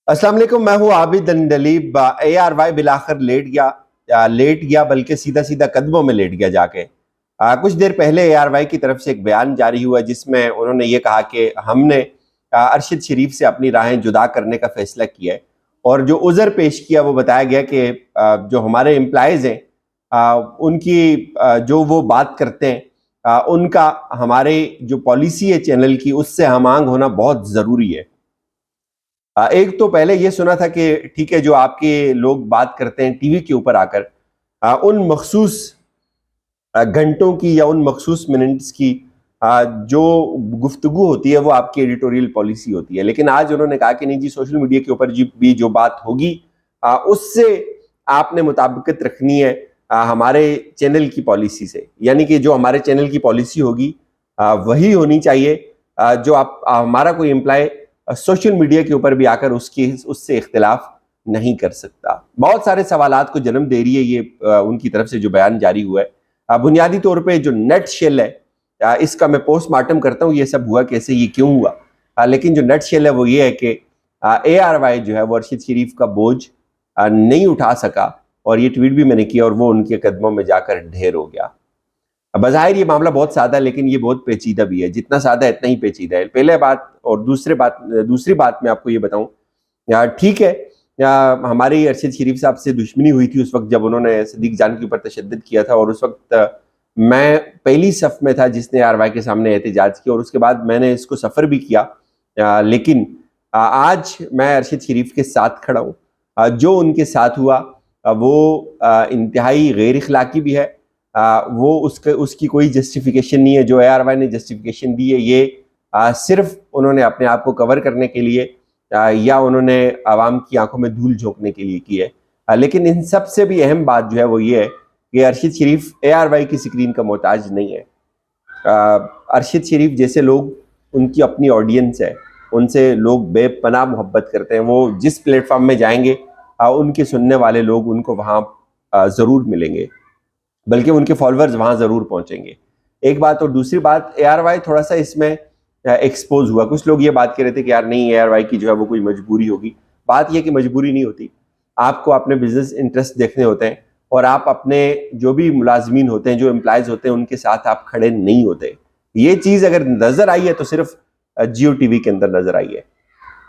अस्सलाम वालेकुम, मैं हूँ आबिद अंडलीब। ARY बिलाखिर लेट गया बल्कि सीधा सीधा कदमों में लेट गया जाके। कुछ देर पहले ARY की तरफ से एक बयान जारी हुआ जिसमें उन्होंने ये कहा कि हमने अरशद शरीफ से अपनी राहें जुदा करने का फैसला किया है। और जो उज़र पेश किया वो बताया गया कि जो हमारे एम्प्लॉयज़ हैं उनकी जो वो बात करते हैं उनका हमारे जो पॉलिसी है चैनल की उससे हमांग होना बहुत ज़रूरी है। एक तो पहले ये सुना था कि ठीक है, जो आपके लोग बात करते हैं टीवी के ऊपर आकर उन मखसूस घंटों की या उन मखसूस मिनट्स की जो गुफ्तगू होती है वो आपकी एडिटोरियल पॉलिसी होती है। लेकिन आज उन्होंने कहा कि नहीं जी, सोशल मीडिया के ऊपर भी जो बात होगी उससे आपने मुताबिकत रखनी है हमारे चैनल की पॉलिसी से। यानी कि जो हमारे चैनल की पॉलिसी होगी वही होनी चाहिए। जो आप हमारा कोई एम्प्लॉय सोशल मीडिया के ऊपर भी आकर उससे इख्तिलाफ नहीं कर सकता। बहुत सारे सवालात को जन्म दे रही है ये उनकी तरफ से जो बयान जारी हुआ है। बुनियादी तौर पे जो नेट शेल है इसका मैं पोस्टमार्टम करता हूँ, ये सब हुआ कैसे, ये क्यों हुआ। लेकिन जो नेट शेल है वो ये है कि ARY जो है वो अरशद शरीफ का बोझ नहीं उठा सका, और ये ट्वीट भी मैंने किया और वो उनके कदमों में जाकर ढेर हो गया। बज़ाहिर ये मामला बहुत सादा है लेकिन ये बहुत पेचीदा भी है। जितना सादा है इतना ही पेचीदा है। पहले बात, और दूसरी बात मैं आपको ये बताऊं, ठीक है, हमारी अरशद शरीफ साहब से दुश्मनी हुई थी उस वक्त जब उन्होंने सदीक जान के ऊपर तशद्दुद किया था, और उस वक्त मैं पहली सफ में था जिसने ARY के सामने एहतजाज किया, और उसके बाद मैंने इसको सफ़र भी किया। लेकिन आज मैं अरशद शरीफ के साथ खड़ा हूँ। जो उनके साथ हुआ वो इंतहाई गैर इखलाकी भी है। वो उसकी कोई जस्टिफिकेशन नहीं है। जो ARY ने जस्टिफिकेशन दी है ये सिर्फ उन्होंने अपने आप को कवर करने के लिए या उन्होंने आवाम की आंखों में धूल झोंकने के लिए की है। लेकिन इन सब से भी अहम बात जो है वो ये है कि अरशद शरीफ ARY की स्क्रीन का मोहताज नहीं है। अरशद शरीफ जैसे लोग, उनकी अपनी ऑडियंस है, उनसे लोग बेपनाह मोहब्बत करते हैं। वो जिस प्लेटफॉर्म में जाएंगे उनके सुनने वाले लोग उनको वहाँ ज़रूर मिलेंगे, बल्कि उनके फॉलोअर्स वहां जरूर पहुंचेंगे। एक बात। और दूसरी बात, ARY थोड़ा सा इसमें एक्सपोज हुआ। कुछ लोग ये बात कर रहे थे कि यार नहीं, ARY की जो है वो कोई मजबूरी होगी। बात यह कि मजबूरी नहीं होती। आपको अपने बिजनेस इंटरेस्ट देखने होते हैं, और आप अपने जो भी मुलाजमीन होते हैं, जो एम्प्लॉयज होते हैं, उनके साथ आप खड़े नहीं होते। ये चीज अगर नजर आई है तो सिर्फ जियो टीवी के अंदर नजर आई है।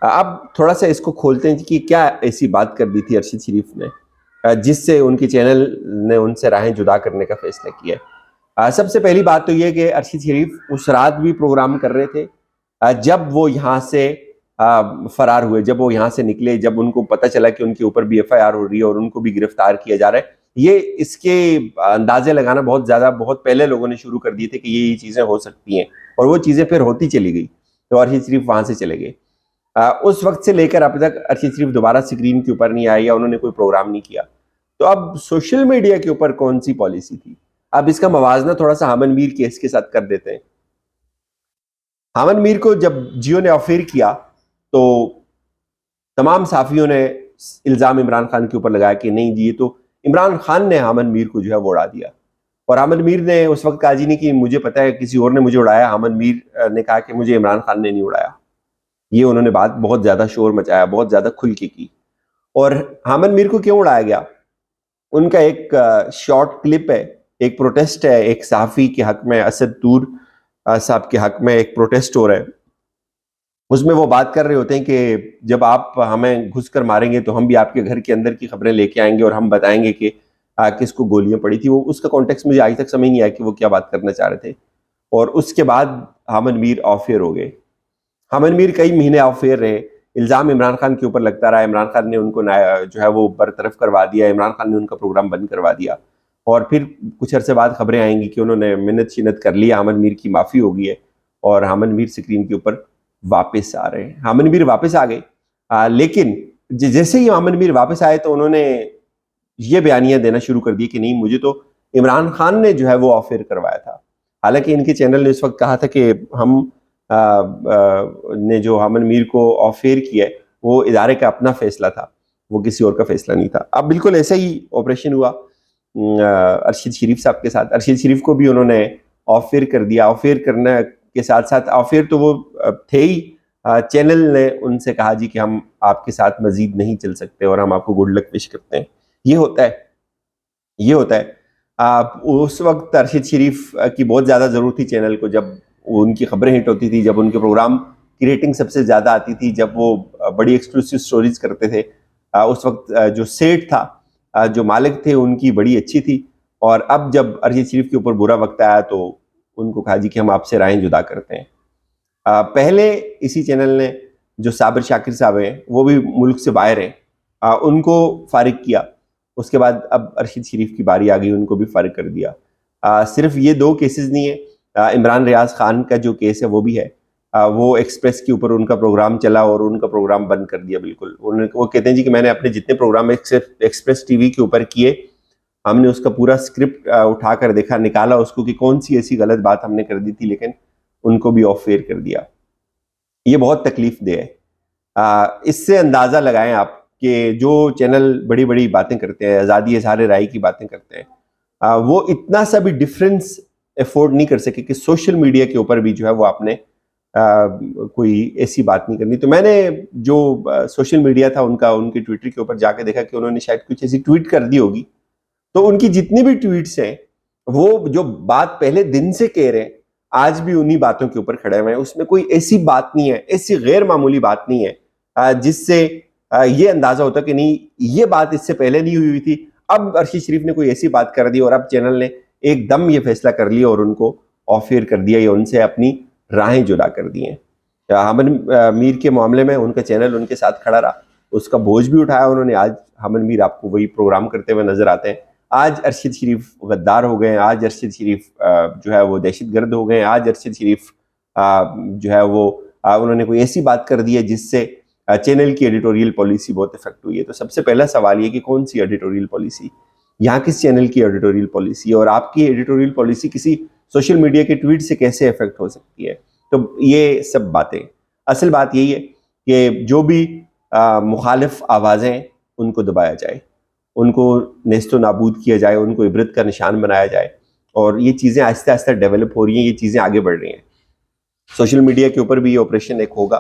अब थोड़ा सा इसको खोलते हैं कि क्या ऐसी बात कर दी थी अरशद शरीफ ने जिससे उनकी चैनल ने उनसे राहें जुदा करने का फैसला किया। सबसे पहली बात तो यह कि अरशद शरीफ उस रात भी प्रोग्राम कर रहे थे जब वो यहाँ से फरार हुए, जब वो यहाँ से निकले, जब उनको पता चला कि उनके ऊपर भी FIR हो रही है और उनको भी गिरफ्तार किया जा रहा है। ये इसके अंदाजे लगाना बहुत पहले लोगों ने शुरू कर दिए थे कि ये चीज़ें हो सकती हैं, और वो चीज़ें फिर होती चली गई। तो अरशद शरीफ वहाँ से चले गए। उस वक्त से लेकर अब तक अरशद शरीफ दोबारा स्क्रीन के ऊपर नहीं आए या उन्होंने कोई प्रोग्राम नहीं किया। तो अब सोशल मीडिया के ऊपर कौन सी पॉलिसी थी? अब इसका मवाजना थोड़ा सा हामन मीर केस के साथ कर देते हैं। हामन मीर को जब जियो ने ऑफर किया तो तमाम साफियों ने इल्जाम इमरान खान के ऊपर लगाया कि नहीं जी, ये तो इमरान खान ने हामन मीर को जो है वो उड़ा दिया। और हामन मीर ने उस वक्त कहा जी नहीं कि मुझे पता है किसी और ने मुझे उड़ाया। हामन मीर ने कहा कि मुझे इमरान खान ने नहीं उड़ाया। ये उन्होंने बात बहुत ज्यादा शोर मचाया, बहुत ज्यादा खुल के की। और हामन मीर को क्यों उड़ाया गया? उनका एक शॉर्ट क्लिप है, एक प्रोटेस्ट है एक सहाफ़ी के हक में, असद तूर साहब के हक में एक प्रोटेस्ट हो रहा है। उसमें वो बात कर रहे होते हैं कि जब आप हमें घुस कर मारेंगे तो हम भी आपके घर के अंदर की खबरें लेके आएंगे और हम बताएंगे कि किसको गोलियां पड़ी थी। वो उसका कॉन्टेक्स्ट मुझे आज तक समझ नहीं आया कि वो क्या बात करना चाह रहे थे। और उसके बाद हामन मीर ऑफ एयर हो गए। हामन मीर कई महीने ऑफ एयर रहे। इल्ज़ाम इमरान खान के ऊपर लगता रहा। इमरान खान ने उनको जो है वो बरतरफ करवा दिया। इमरान खान ने उनका प्रोग्राम बंद करवा दिया। और फिर कुछ अरसे बाद खबरें आएंगी कि उन्होंने मिन्नत शिन्नत कर लिया, हामन मीर की माफ़ी हो गई है और हामन मीर स्क्रीन के ऊपर वापस आ रहे हैं। हामन मीर वापस आ गए। लेकिन जैसे ही हामन मीर वापस आए तो उन्होंने ये बयानियां देना शुरू कर दी कि नहीं, मुझे तो इमरान खान ने जो है वो ऑफ एयर करवाया था। हालांकि इनके चैनल ने इस वक्त कहा था कि हम ने जो हामन मीर को ऑफ एयर किया है वो इदारे का अपना फैसला था, वो किसी और का फैसला नहीं था। अब बिल्कुल ऐसा ही ऑपरेशन हुआ अरशद शरीफ साहब के साथ। अरशद शरीफ को भी उन्होंने ऑफ एयर कर दिया। ऑफ एयर करने के साथ साथ, ऑफ एयर तो वो थे ही, चैनल ने उनसे कहा जी कि हम आपके साथ मजीद नहीं चल सकते और हम आपको गुड लक विश करते हैं। ये होता है, ये होता है। उस वक्त अरशद शरीफ की बहुत ज़्यादा ज़रूरत थी चैनल को, जब उनकी खबरें हिट होती थी, जब उनके प्रोग्राम की रेटिंग सबसे ज़्यादा आती थी, जब वो बड़ी एक्सक्लूसिव स्टोरीज करते थे। उस वक्त जो सेठ था, जो मालिक थे, उनकी बड़ी अच्छी थी। और अब जब अरशद शरीफ के ऊपर बुरा वक्त आया तो उनको कहा जी कि हम आपसे राहें जुदा करते हैं। पहले इसी चैनल ने जो साबिर शाकिर साहब हैं, वो भी मुल्क से बाहर हैं, उनको फारिग किया। उसके बाद अब अरशद शरीफ की बारी आ गई, उनको भी फारिग कर दिया। सिर्फ ये 2 केसेस नहीं है, इमरान रियाज खान का जो केस है वो भी है। वो एक्सप्रेस के ऊपर उनका प्रोग्राम चला और उनका प्रोग्राम बंद कर दिया बिल्कुल। वो कहते हैं जी कि मैंने अपने जितने प्रोग्राम एक्सप्रेस टीवी के ऊपर किए, हमने उसका पूरा स्क्रिप्ट उठा कर देखा, निकाला उसको कि कौन सी ऐसी गलत बात हमने कर दी थी, लेकिन उनको भी ऑफ एयर कर दिया। ये बहुत तकलीफ दे है। इससे अंदाज़ा लगाएं आप कि जो चैनल बड़ी बड़ी बातें करते हैं, आज़ादी इज़हार राय की बातें करते हैं, वो इतना सा भी डिफरेंस अफोर्ड नहीं कर सके कि सोशल मीडिया के ऊपर भी जो है वो आपने कोई ऐसी बात नहीं करनी। तो मैंने जो सोशल मीडिया था उनका, उनके ट्विटर के ऊपर जाके देखा कि उन्होंने शायद कुछ ऐसी ट्वीट कर दी होगी। तो उनकी जितनी भी ट्वीट्स हैं, वो जो बात पहले दिन से कह रहे हैं, आज भी उन्हीं बातों के ऊपर खड़े हुए हैं। उसमें कोई ऐसी बात नहीं है, ऐसी गैर मामूली बात नहीं है जिससे ये अंदाजा होता कि नहीं ये बात इससे पहले नहीं हुई थी, अब अरशद शरीफ ने कोई ऐसी बात कर दी और अब चैनल ने एकदम ये फैसला कर लिया और उनको ऑफ एयर कर दिया या उनसे अपनी राहें जुदा कर दी हैं। हमन मीर के मामले में उनका चैनल उनके साथ खड़ा रहा, उसका बोझ भी उठाया उन्होंने। आज हमन मीर आपको वही प्रोग्राम करते हुए नजर आते हैं। आज अरशद शरीफ गद्दार हो गए, आज अरशद शरीफ जो है वो दहशतगर्द हो गए, आज अरशद शरीफ जो है वो उन्होंने कोई ऐसी बात कर दी है जिससे चैनल की एडिटोरियल पॉलिसी बहुत इफेक्ट हुई है। तो सबसे पहला सवाल ये कि कौन सी एडिटोरियल पॉलिसी, यहाँ किस चैनल की एडिटोरियल पॉलिसी, और आपकी एडिटोरियल पॉलिसी किसी सोशल मीडिया के ट्वीट से कैसे इफेक्ट हो सकती है। तो ये सब बातें, असल बात यही है कि जो भी मुखालिफ आवाज़ें, उनको दबाया जाए, उनको नेस्तो नाबूद किया जाए, उनको इबरत का निशान बनाया जाए। और ये चीज़ें आहिस्ता आहिस्ता डेवलप हो रही हैं, ये चीज़ें आगे बढ़ रही हैं। सोशल मीडिया के ऊपर भी ये ऑपरेशन एक होगा,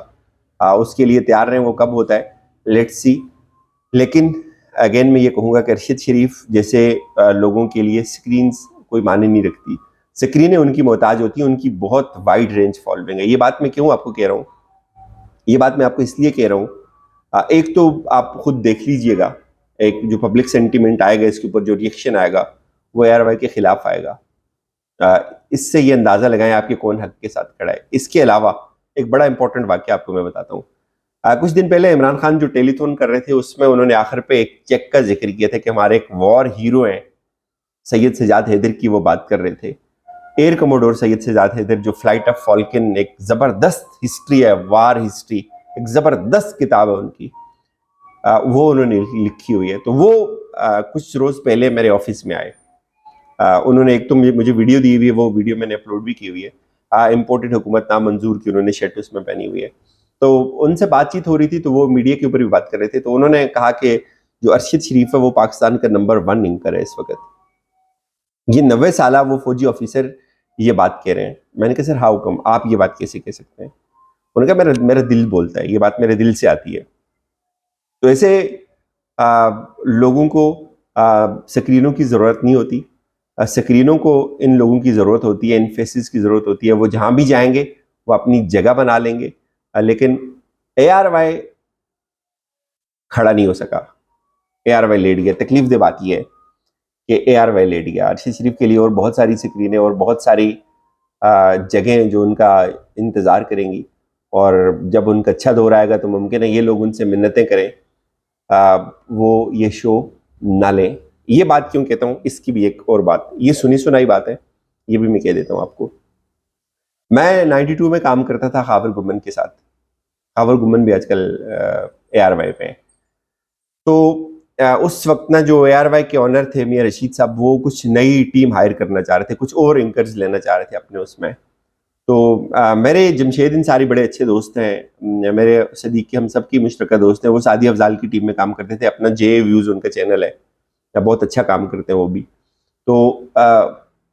उसके लिए तैयार रहें। वो कब होता है, लेट्स सी। लेकिन अगेन मैं ये कहूँगा कि अरशद शरीफ जैसे लोगों के लिए स्क्रीन्स कोई मायने नहीं रखती। स्क्रीनें उनकी मोहताज होती हैं, उनकी बहुत वाइड रेंज फॉलोइंग है। ये बात मैं क्यों आपको कह रहा हूँ, ये बात मैं आपको इसलिए कह रहा हूँ, एक तो आप खुद देख लीजिएगा, एक जो पब्लिक सेंटीमेंट आएगा इसके ऊपर, जो रिएक्शन आएगा वो ARY के खिलाफ आएगा। इससे ये अंदाज़ा लगाएं आपके कौन हक के साथ खड़ा है। इसके अलावा एक बड़ा इंपॉर्टेंट वाक्य आपको मैं बताता हूँ। कुछ दिन पहले इमरान खान जो टेलीथॉन कर रहे थे, उसमें उन्होंने आखिर पे एक चेक का जिक्र किया था कि हमारे एक वॉर हीरो हैं सैयद सजाद हैदर की वो बात कर रहे थे। एयर कमोडोर सैयद सजाद हैदर, जो फ्लाइट ऑफ फॉल्कन, एक ज़बरदस्त हिस्ट्री है, वार हिस्ट्री, एक ज़बरदस्त किताब है उनकी, वो उन्होंने लिखी हुई है। तो वो कुछ रोज़ पहले मेरे ऑफिस में आए। उन्होंने एक तो मुझे वीडियो दी हुई है, वो वीडियो मैंने अपलोड भी की हुई है। इम्पोर्टेड हुकूमत नामंजूर की उन्होंने शर्ट उसमें पहनी हुई है। तो उनसे बातचीत हो रही थी, तो वो मीडिया के ऊपर भी बात कर रहे थे। तो उन्होंने कहा कि जो अरशद शरीफ है वो पाकिस्तान का नंबर 1 एंकर है इस वक्त। ये 90 साल वो फौजी ऑफिसर ये बात कह रहे हैं। मैंने कहा सर हाउ कम, आप ये बात कैसे कह सकते हैं। उन्होंने कहा मेरा मेरा दिल बोलता है, ये बात मेरे दिल से आती है। तो ऐसे लोगों को स्क्रीनों की ज़रूरत नहीं होती। स्क्रीनों को इन लोगों की ज़रूरत होती है, इन फेसेस की ज़रूरत होती है। वो जहाँ भी जाएंगे वो अपनी जगह बना लेंगे। लेकिन ARY खड़ा नहीं हो सका, ARY लेट गया। तकलीफ दे बात यह है कि ARY लेट गया। अरशद शरीफ के लिए और बहुत सारी स्क्रीनें और बहुत सारी जगह जो उनका इंतज़ार करेंगी, और जब उनका अच्छा दौर आएगा तो मुमकिन है ये लोग उनसे मिन्नतें करें, वो ये शो ना लें। ये बात क्यों कहता हूँ, इसकी भी एक और बात, ये सुनी सुनाई बात है, ये भी मैं कह देता हूँ आपको। मैं 92 में काम करता था खावर गुमन के साथ। खावर गुमन भी आजकल ARY पे है। तो उस वक्त ना जो ARY के ऑनर थे मियां रशीद साहब, वो कुछ नई टीम हायर करना चाह रहे थे, कुछ और एंकर्स लेना चाह रहे थे अपने उसमें। तो मेरे जमशेद अंसारी बड़े अच्छे दोस्त हैं, मेरे सदीक के हम सब की मुश्तरका दोस्त हैं। वो सादी अफजाल की टीम में काम करते थे, अपना जे व्यूज़ उनका चैनल है, बहुत अच्छा काम करते हैं वो भी। तो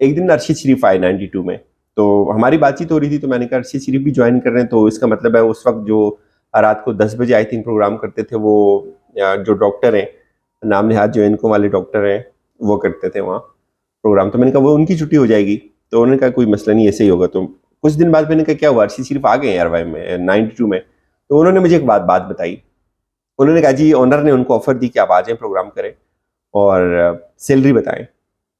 एक दिन अरशद शरीफ आए 92 में, तो हमारी बातचीत हो रही थी, तो मैंने कहा अर्शी शरीफ भी ज्वाइन कर रहे हैं, तो इसका मतलब है उस वक्त जो रात को 10 बजे आई थिंक प्रोग्राम करते थे वो जो डॉक्टर हैं, नाम निहाद जो इनको वाले डॉक्टर हैं, वो करते थे वहाँ प्रोग्राम। तो मैंने कहा वो उनकी छुट्टी हो जाएगी, तो उन्होंने कहा कोई मसला नहीं, ऐसे ही होगा। तो कुछ दिन बाद मैंने कहा क्या हुआ, अर्शी शरीफ आ गए हैं ARY में 92 में। तो उन्होंने मुझे एक बात बताई। उन्होंने कहा जी ऑनर ने उनको ऑफर दी कि आप आ जाएं, प्रोग्राम करें और सैलरी बताएं।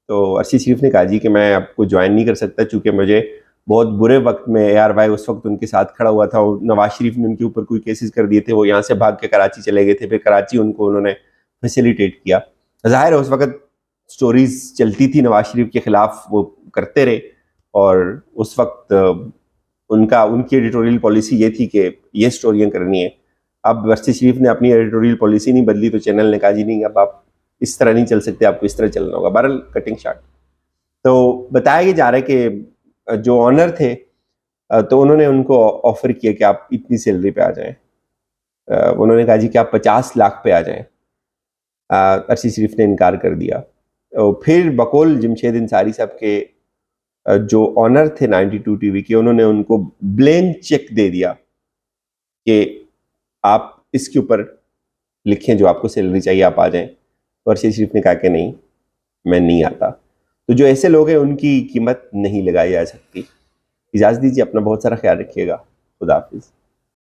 तो अर्शी शरीफ ने कहा जी कि मैं आपको ज्वाइन नहीं कर सकता, चूंकि मुझे बहुत बुरे वक्त में ARY उस वक्त उनके साथ खड़ा हुआ था। नवाज शरीफ ने उनके ऊपर कोई केसेस कर दिए थे, वो यहाँ से भाग के कराची चले गए थे, फिर कराची उनको उन्होंने फैसिलिटेट किया। जाहिर है उस वक्त स्टोरीज चलती थी नवाज शरीफ के खिलाफ, वो करते रहे। और उस वक्त उनकी एडिटोरियल पॉलिसी ये थी कि ये स्टोरियाँ करनी है। अब अर्शी शरीफ ने अपनी एडिटोरियल पॉलिसी नहीं बदली, तो चैनल ने कहा जी नहीं, अब आप इस तरह नहीं चल सकते, आपको इस तरह चलना होगा। बहरहाल कटिंग शार्ट, तो बताया ये जा रहा है कि जो ऑनर थे तो उन्होंने उनको ऑफर किया कि आप इतनी सैलरी पे आ जाएं। उन्होंने कहा जी कि आप 50 लाख पे आ जाएं। अर्शी शरीफ ने इनकार कर दिया। फिर बकौल जमशेद अंसारी साहब के जो ऑनर थे 92 टीवी के, उन्होंने उनको ब्लैंक चेक दे दिया कि आप इसके ऊपर लिखें जो आपको सैलरी चाहिए, आप आ जाएं। तो अर्शी शरीफ ने कहा कि नहीं, मैं नहीं आता। तो जो ऐसे लोग हैं उनकी कीमत नहीं लगाई जा सकती। इजाज़त दीजिए, अपना बहुत सारा ख्याल रखिएगा। खुदा हाफिज़।